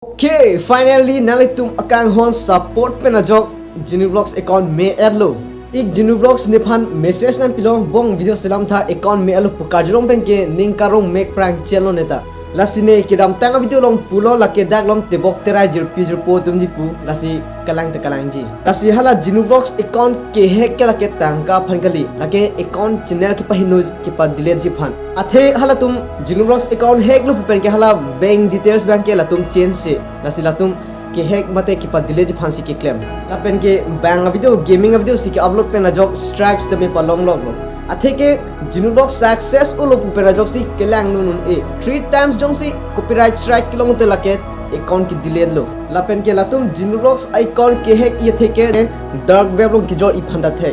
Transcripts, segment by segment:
Okay, finally Nanglitum kanghon support penajok Genu Vlogs account me adlo. Ik Genu Vlogs niphan message nan pilong bong video selam tha account me alu pukarjolong pen ke ning karong make prank channel neta. Lasine kidam tanga video long pulo lake dak long tebok terai jir pijir po tumji pu lasi kalang te kalang ji. Lasi hala Genu Vlogs account ke hack ke lake tangka phankali lake account channel ki pahinu ki pa delete ji phan. Athe hala tum Genu Vlogs account hack lu pen ke hala bank details bank ke la tum change se lasi la tum ke hack mate ki pa delete ji phan si ke claim la pen ke bang video gaming video si ke upload pen la jog strikes de me pa long log lo. Athe ke Genu Vlogs success ulo pu pen la jog si kelang nun 3 times jong si copyright strike kilong te la ke account ki delete lo la pen ke la tum Genu Vlogs icon ke hack ye the ke dark web long ki jo i phanda the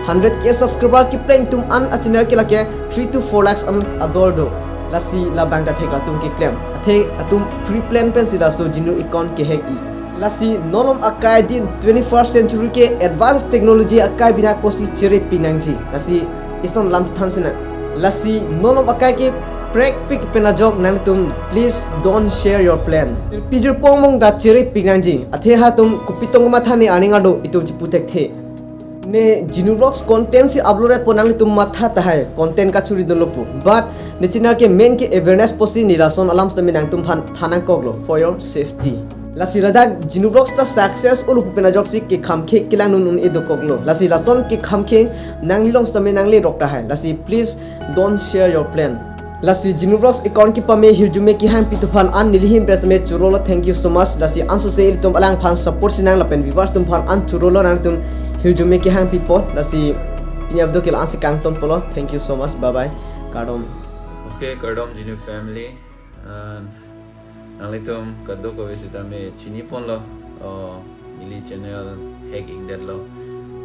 100k subscriber ki playing tum an achiner ke la ke 3 to 4 lakhs an ador do lasi la bang ka thek la tum ki claim athe atum free plan pen si la so Genu account ke hack i lasi nolom akai din 21st century ke advanced technology akai bina posi chere pinangji lasi ison lam thansina lasi nolom akai ke break pick penajok Nanglitum please don't share your plan pijir pomong da chere pinangji athe ha tum kupitong ma thani aninga do itum chi putek the ne Genu Vlogs content si upload po Nanglitum matha tahai content ka churi dolopu but ne china ke main ke awareness posi nilason alam sa Nanglitum phan thanang koglo for your safety lasi radak Genu Vlogs ta success ulu pupena joksi ke khamkhe kilang nun edo koglo lasi lason ke khamkhe nanglilong sa nangli rokta hai lasi please don't share your plan lasi Genu Vlogs account ki pame Hirjume ki ham pitufan an nilihim besme churolo thank you so much lasi anso se iltum alang phan support sinang lapen viewers tum phan an churolo nang tum Hirjume ki ham pipo lasi pinyab do kel ansi kangton polo thank you so much bye bye kadom okay kadom Genu family and Nanglitum kado ko visita me chini pon lo Neli channel hack igdat lo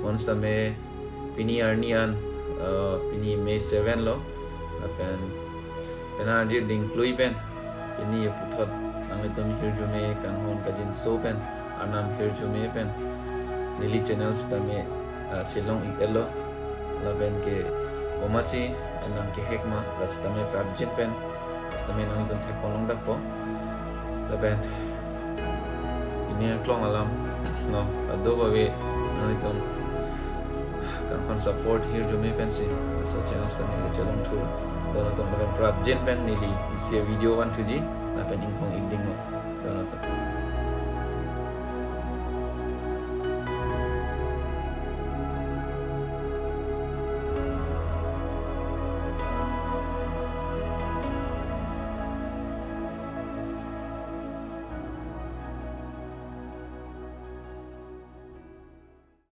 monsta me Pini arnian Pini May 7 lo apen pena dir ding klui pen Pini puthot Nanglitum Hirjume kanghon kajin so pen anam Hirjume pen Neli channel sta me chilong igelo laben ke komasi anam ke hack ma sta me prabjin pen sta me Nanglitum thek polong dak po laben ini klong alam no ado bawe Nanglitum kan support Hirjume pen si so channel sta ne chalong thu dono tom laben prab jen pen Neli isi video 1 2G laben inghong igding no dono